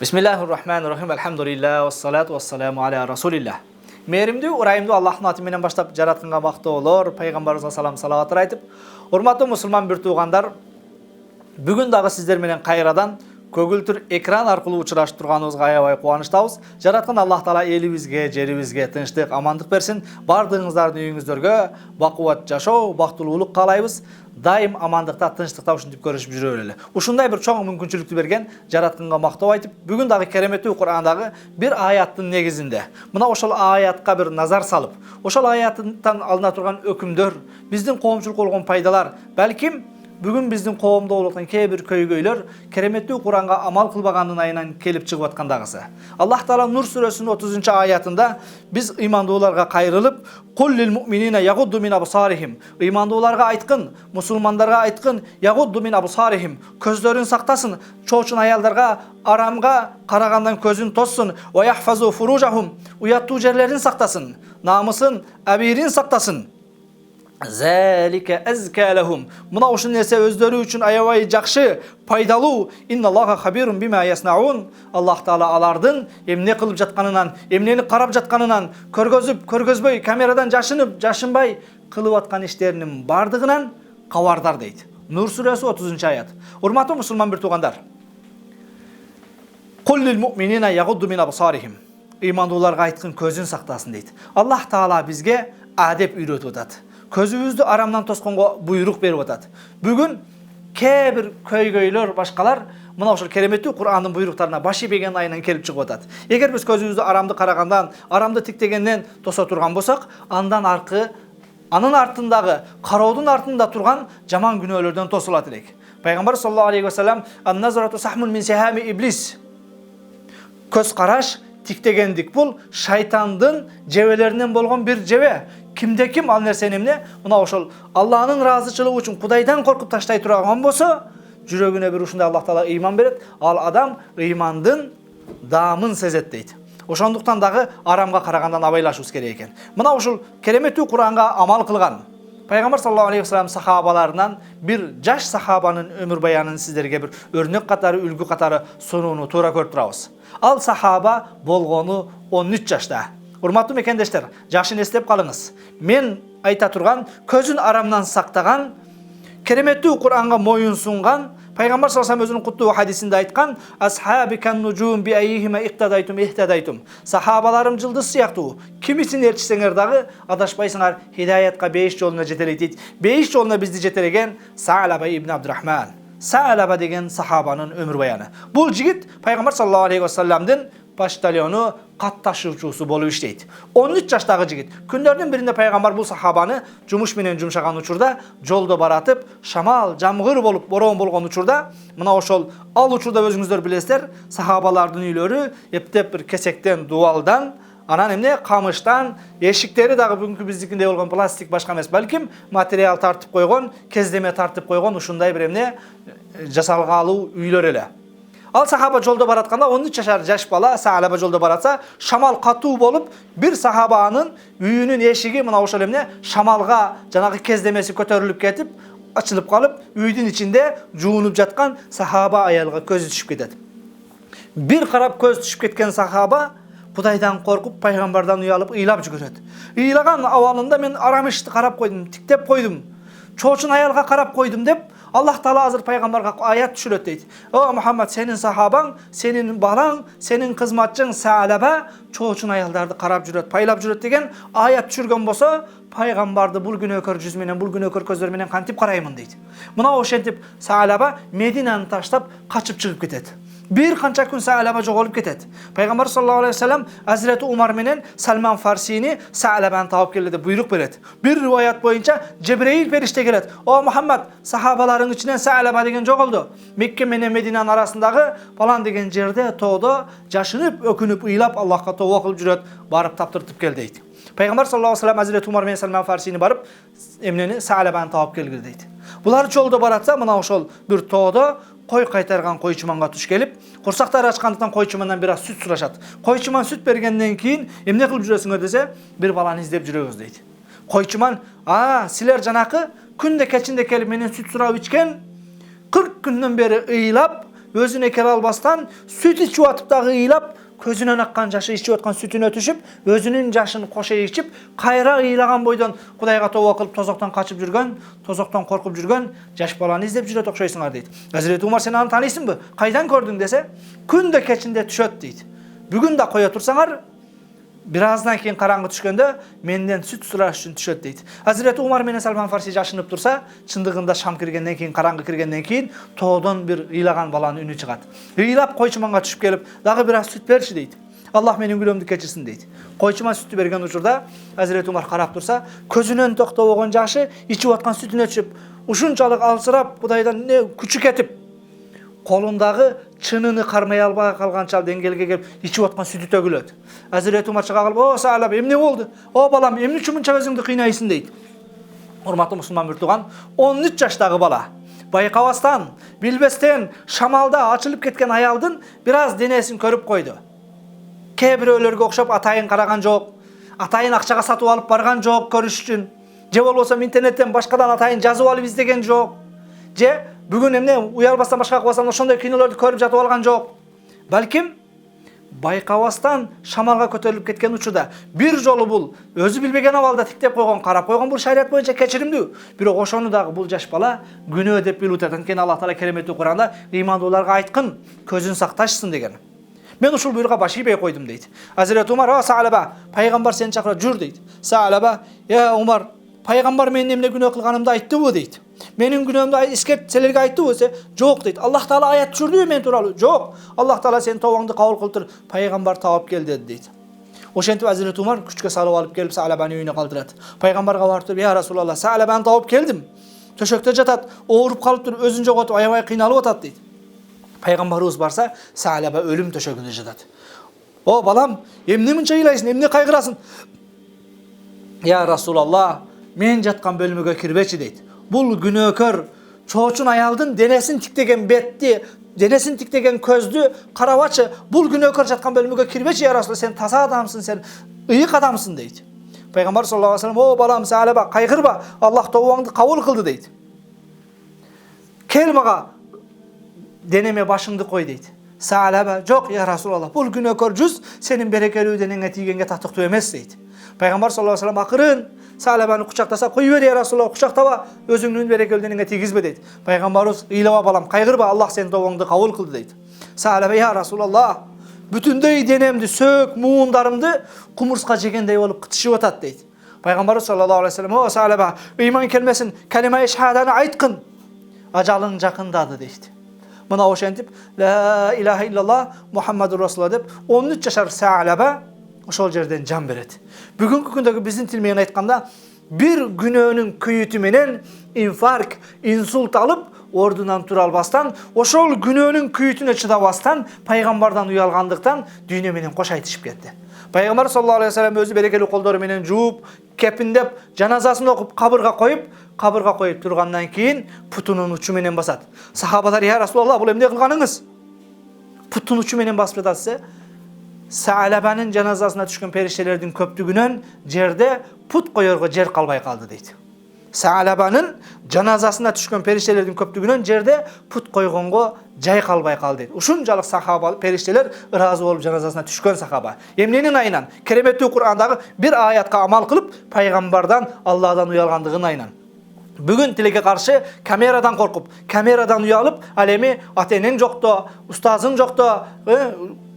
Bismillahirrahmanirrahim. Elhamdülillah ve salatu ve selamu ala Rasulillah. Mehrimdi, urayımdı Allah'ın atımenen başlap jaratqanга maqta olur. Peygamberimize salam salavatlar aytıp, hormatly musulman bir tuğandar, бүгүн дагы сиздер менен кайрадан көгүлтүр экран аркылуу учурашып турганыбызга аябай кубанычтабыз. Жараткан Аллах Таала элибизге, жерибизге тынчтык, амандык берсин. Бардыгыңыздардын үйүңүздөргө бакубат жашоо, бактылуулук каалайбыз. Дайым амандыкта, тынчтыкта ушинтип көрүшүп жүрө эле. Ушундай бир чоң мүмкүнчүлүктү берген Жаратканга мактоо айтып, бүгүн дагы кереметтүү Кур'андагы бир аяттын негизинде мына ошол аятка бир назар салып, ошол аяттан алына турган өкүмдөр, биздин коомчулукка болгон пайдалар, балким бүгүн биздин коомдо болуп аткан кээ бир көйгөйлөр кереметтүү Куранга амал кылбагандын айынан келип чыгып аткандагысы. Аллах Таала Нур сүрөсүнүн 30-аятында биз ыймандууларга кайрылып, "Кул лил муъминина ягудду мин абсарихим." Ыймандууларга айткын, мусулмандарга айткын, "Ягудду мин абсарихим." Көздөрүн сактасын, чоочун аялдарга арамга карагандан көзүн тоссун, "Ва яхфазу фуружахум." Уяттуу жерлерин сактасын, намысын, абирин сактасын. Зәлика азка лахум. Мына ушул нерсе өздөрү үчүн аябай жакшы, пайдалуу. Инналлаха хабирун бима яснаун. Аллах Таала алардын эмне кылып жатканынан, эмнени карап жатканынан, көргөзбөй, камерадан жашынып, жашынбай кылып аткан иштеринин бардыгынан кабардар дейт. Нур сүрөсү 30-аят. Урматтуу мусулман бир туугандар. Кул лил муъминина ягудду мин абсарихим. Ыймандууларга айткын, көзүн сактасын дейт. Аллах Таала бизге адеп үйрөтүп атат. Көзүбүздү арамдан тосконго буйрук берип атат. Бүгүн кээ бир көйгөйлөр, башкалар мына ошол кереметтүү Кур'андын буйруктарына баш ийбеген айынан келип чыгып атат. Эгер биз көзүбүздү арамды карагандан, арамды тиктегенден тосо турган болсок, андан аркы, анын артындагы, кароодун артында турган жаман күнөөлөрдөн тосулат элек. Пайгамбар саллаллаху алейхи ва саллям: "Ан-назрату сахмун мин сихами иблис." Көз караш, тиктегендик бул шайтандын жебелеринен болгон бир жебе. Kimde kim al nerseni emne? Buna oşol Allah'ın razıçılığı için Kudaydan korkup taştay turağan bolsa, jürögüne bir uşunda Allah Taala iman beret. Al adam imandın damın sezet deydi. Oşonduktan dağı aramga karagandan abaylaşыбыз керек экен. Mına oşol keremеттүү Kur'an'a amal kılgan Peygamber sallallahu aleyhi ve sellem sahabalarından bir jaş sahabanın ömür bayanını sizlerge bir örnek katarı, ülgü katarı sonunu tuğra көрүп турабыз. Al sahaba bolgonu 13 yaşta. Урматтуу мекендештер, жакшы эстеп калыңыз. Мен айта турган, көзүн арамдан сактаган, кереметтүү Кур'анга моюн сунган, Пайгамбар саллаллаху алейхи ва саллям өзүнүн куттуу хадисинде айткан: "Асхаби кан нужум би айхима иқтадайтум ихтадайтум." Сахабаларым жылдыз сыяктуу. Кимисин ээрчисеңер дагы адашпайсыңар, хидаятка 5 жолуна жетелейт дейт. 5 жолуна бизди жетелеген Са'лаба ибн Абдурахман. Са'лаба деген сахабанын өмүр баяны. Бул жигит Пайгамбар саллаллаху алейхи ва саллямдын поштальону, катташуучусу болуп иштейт. 13 жаштагы жигит. Күндөрдүн биринде Пайгамбар бул сахабаны жумуш менен жумшаган учурда жолдо баратып, шамал, жамгыр болуп, бороон болгон учурда, мына ошол ал учурда өзүңүздөр билесиздер, сахабалардын үйлөрү эптеп бир кесектен, дубалдан, анан эмне, камыштан, эшиктери дагы бүгүнкү биздикиндей болгон пластик башка эмес, балким материал тартып койгон, кездеме тартып койгон ушундай бир эмне жасалгалуу үйлөр эле. Ал сахаба жолда баратканда 13 жашар жаш бала Са'лаба жолда баратса, шамал катуу болуп, бир сахабанын үйүнүн эшиги мына ошол эмне шамалга жанагы кездемеси көтөрүлүп кетип, ачылып калып, үйдүн ичинде жуунуп жаткан сахаба аялга көзү түшүп кетет. Бир карап көз түшүп кеткен сахаба Кудайдан коркуп, Пайгамбардан уялып, ыйлап жүгүрөт. Ыйлаган абалында мен арамышты карап койдум, тиктеп койдум. Чоочун аялга карап койдум деп, Аллах Таала азыр Пайгамбарга аят түшүрөт дейт. "О Мухаммад, сенин сахабаң, сенин балаң, сенин кызматчың Са'лаба чоочун аялдарды карап жүрөт, пайлап жүрөт" деген аят түшүргөн болсо, Пайгамбарды бул күнөөкөр жүз менен, бул күнөөкөр көздөр менен кантип караймын дейт. Мына ошентип Са'лаба Мединаны таштап качып чыгып кетет. Bir kança gün Sa'laba жоголуп кетет. Пайгамбар саллаллаху алейхи ва саллям Hazreti Umar менен Salman Farsini Sa'labаны таап келди деп буйрук берет. Bir rivayet боюнча Жебреил периште келет. "О Мухаммад, сахабаларың ичинен Sa'laba деген жоголду. Мекке менен Мединанын арасындагы балан деген жерде тоодо жашынып, өкүнүп, ыйлап Аллахка тобо кылып жүрөт. Барып таптыртып кел" дейт. Пайгамбар саллаллаху алейхи ва саллям Hazreti Umar менен Salman Farsini барып эмнени Sa'labаны таап келгиле дейт. Булар жолдо баратса, мына ошол бир тоодо кой кайтарган койчуманга туш келип, курсактары ачкандыктан койчумандан бир аз сүт сурашат. Койчуман сүт бергенден кийин эмне кылып жүрөсүңөр десе, бир баланы издеп жүрөбүз дейт. Койчуман: "Силер жанакы күндө кечинде келип менен сүт сурап ичкен, 40 күндөн бери ыйлап, өзüne келе албастан süt içip atıp da ıylap, közünden akkan jaşı içip atkan sütüne tüşüp, özünün jaşını koşa içip, kayra ıylagan boydan Kudayga tövbe kılıp tozoktan kaçıp жүрген, tozoktan korkup жүрген jaş balany izlep jüret okşoysunlar deydi. Hazreti Umar sen onu tanıysın mı? Kaydan gördün dese, күндө keçinde tüşöt deydi. Bugün de koya tursaňar, birazdan keyin karаңgı түшкөндө menden süt suraş üçün tüşöt deydi. Hazreti Umar menen Salman Farsi jaşınıp tursa, çındığında Şam kirgenden keyin, karаңgı kirgenden keyin toğdan bir ıylagan balanın ünü çıgat. Ыйлап койчуманга түшүп келip, dagı biraz süt berçi deydi. Allah menin gülömdü keçirsin deydi. Koyçuma sütü bergen uçurda Hazreti Umar karap tursa, közünün tokta boğan jaşı içip atkan sütüne düşüp, uşunçalık alsırap, Kudaydan ne küçük etip, kolundağı çınını karmay albaya kalgançal dengelge gelip içip atkan sütü tökülödü. Hazreti Umar çıka kalıp, "O Sa'lab, emne oldu? O balam, emne çumunça özüңdü kıynaysın" deydi. Hormatly musulman mürtugan, 13 yaşdagı bala. Bayqabastan, bilbesten, şamalda açılıp ketken ayaldın biraz denesin körüp koydu. Kebirelerge okşap atayın karagan jok, atayın akçaga satıp alıp bargan jok körüş üçün. Je bolbosam internetten başkadan atayın жазып alıp izlegen jok. Je bugün emne uyalbastan başka kılbastan ошондой кинолорду көрүp жатып алган жок. Balkim байкабастан шамалга көтөрүлүп кеткен учурда бир жолу бул өзү билбеген абалда тиктеп койгон, карап койгон бул шарият боюнча кечиримдүү. Бирок ошону дагы бул жаш бала күнөө деп билип атат. Анткени Аллах Таала кереметтүү Куранда ыймандууларга айткын, көзүн сакташсын деген. Men uşul buyruğa başı iybey koydum deydi. Hazreti Umar, "O Sa'laba, paygambar seni çakıra jür" deydi. Sa'laba, "Ya Umar, paygambar menin emne günөө kılganımda aytты bu" deydi. Menin günөөmdü iskep selerge aytты bu dese, "Jok" deydi. Allah Taala ayat düşürdü men turalı. "Jok. Allah Taala senin tawаңды kabul kıldır. Paygambar tawap geldi" dedi deydi. Oşentip Hazreti Umar küçükçe salıp alıp gelip Sa'labany öýüne kaldırat. Paygambarga barıp, "Ya Rasulullah, Sa'labany tawap geldim. Töşökte jatat, oğurup kalıp dur, özün jogotup ayabay kıynalıp atat" deydi. Peygamberimiz barsa Sa'laba ölüm töşögünde jatat. "O balam, emne mınça ıylaysın, emne kaygırasın?" "Ya Rasulullah, men jatkan bölmöge kirbeçi" deydi. "Bul günökör, çoçun ayaldın denesin tiktegen betти, denesin tiktegen közdü, karabaçı, bul günökör jatkan bölmöge kirbeçi ya Rasulullah, sen tasa adamsın, sen ıyık adamsın" deydi. Peygamber sallallahu aleyhi ve sellem, "O balam Sa'laba, kaygırba, Allah tawаңды kabul kıldı" deydi. "Kel maga, deneme başыңды koy" deydi. Sa'laba, "Jok ya Rasulullah, bul günökör jüz senin berekelүү denenge tiygenge tatıktуу emes" deydi. Peygamber sallallahu aleyhi ve sellem akırın Sa'labany kuchaktasa, "Koyuver ya Rasulullah, kuchaktaba, özüңnün berekelүү denenge tiygizbe" deydi. Peygamberimiz, "Ыйлaba balam, kaygırba, Allah senin tawаңды kabul kıldı" deydi. Sa'laba, "Ya Rasulullah, bütünдөй denemdi, sök, muğundarımdı kumurska jegendey bolup kıtışıp atat" deydi. Peygamber sallallahu aleyhi ve sellem, "O Sa'laba, iman kelmesin, kelime-i şehadany aytkın, ajalın jakındadı" deydi. Mına oşentip, "La ilahe illallah Muhammedur Resulullah" dep 13 yaşar Sa'laba oşol жерден can beredi. Bugünkü gündäki bizin til menen aytkanda bir günöөнүn küýütü menen infarkt, insult alıp ordundan tura albastan, oşol günöөнүn küýütüne çydabastan paygambardan uyalgandyktan düýne menen koş aytışıp ketdi. Peygamber sallallahu aleyhi ve sellem özü berekeli koldoru menen juup, kepindep, janazasyny okup kabırga koyup turgandan keyin putunun uçu menen basat. Sahabalar, "Ya Rasulullah, bul emne kılganыңыз?" Putun uçu menen basıp atatsa, Sa'labanın janazasına düşkün periştelerden köptügünön jerde put koyorgo jer kalbay kaldı deydi. Sa'labanın janazasına düşkün periştelerden köptügünön jerde put koygongo jay kalbay kaldı deydi. Uşunçalık sahaba perişteler razı olup janazasına düşkün sahaba. Emnenin ayınan keremetli Kur'an'dagı bir ayatka amal kılıp paygambardan, Allah'dan uyalgandığın ayınan. Bugün tilege karşı kameradan korkup, kameradan uyalıp alemi atenin jokto, ustazın jokto,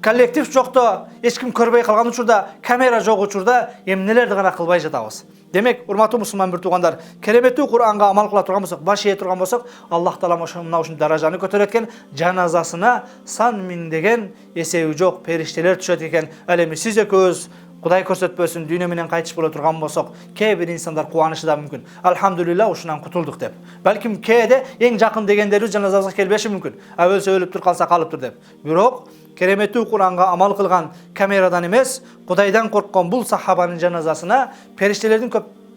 kollektiv jokto, hiç kim körbey kalgan uçurda, kamera jok uçurda emnelerdi gana kılbay jatabız. Demek, urmatly musulman bir tugandar, keremetli Kur'an'a amal kıla turgan bolsak, baş eye turgan bolsak, Allah Taala ошол darajany kötüretken, janazasına san min degen esebi jok perişteler düşet eken. Alemi siz ekөөz Kuday körsetpösün, düýne menen kaýtyş bola turgan bolsak, kebir insanlar kuwanyşy da mümkin. Alhamdulillah uşundan kutulduk dep. Belkim kede eň jakyn degenleri janazasına kelbeşi mümkin. Awelse ölüp tur kalsa kalıptır dep. Birok keremetli Kur'an'a amal kılgan kameradan emes, Kudaydan korkkan bul sahabanın janazasına periştelerden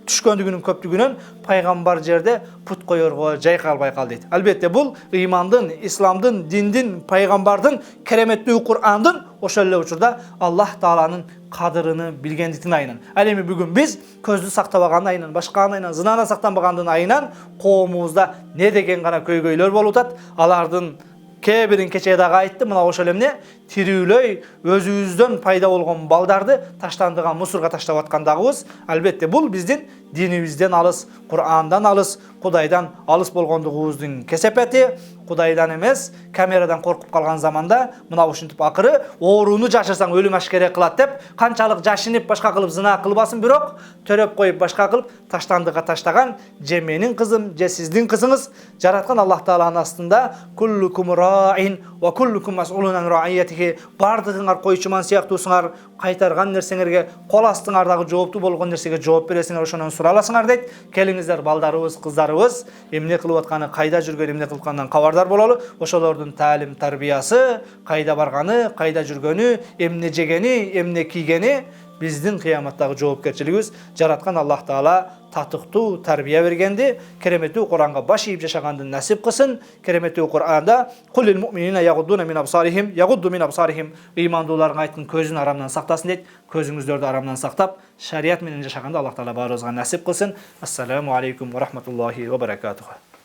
düşköndügünün köptügünün paygambar jerde put koyorgo jay kalbay kaldı deydi. Albatta bul imandın, İslamdın, dindin, paygambardın, keremetli Kur'andın oşolle uçurda Allah Taala'nın kadırını bilgendikten ayınan. Alemi bugün biz közlü saktabaganda ayınan, başkana ayınan, zınana saktanbagandın ayınan, qoğumuzda ne degen gana köygöylör bolutat, alardın Kээ бирин кечээ дагы айтты, мына ошол эмне тирүүлөй өзүбүздөн пайда болгон балдарды таштандыган мусорго таштап аткандагыбыз, албетте бул биздин динибизден алыс, Кур'андан алыс, Кудайдан алыс болгондугубуздун кесепети. Кудайдан эмес, камерадан коркуп калган заманда мына ушинтип акыры ооруну жашырсаң өлүм ашкере кылат деп, канчалык жашынып башка кылып зына кылбасын, бирок төрөп коюп башка кылып таштандыга таштаган же менин кызым, же сиздин кызыңыз, жараткан Аллах Тааланын астында куллукум раин ва куллукум мас'улун ан раиятихи, бардыгыңар койчуман сыяктуусуңар, кайтарган нерсеңерге, кол астыңардагы жооптуу болгон нерсеге жооп бересиңер, ошондон сураласыңар дейт. Келиңиздер, балдарыбыз, кыздарыбыз эмне кылып атканы, кайда жүргөн, эмне кылып атканынан кабардар бололу. Ошолордун таалим тарбиясы, кайда барганы, кайда жүргөнү, эмне жегени, эмне кийгени биздин кыяматтагы жоопкерчилигибиз. Жараткан Аллах Таала татыктуу тарбия бергенди. Кереметтүү Куранга баш ийип жашаганды насип кылсын. Кереметтүү Куранда кулил муъминина ягуддуна мин абсарихим, ягудду мин абсарихим, ыймандууларга айткын көзүн арамдан сактасын дейт. Көзүңүздөрдү арамдан сактап, шарият менен жашаганды Аллах Таала баарыбызга насип кылсын. Ассаламу алейкум ва рахматуллахи ва баракатуху.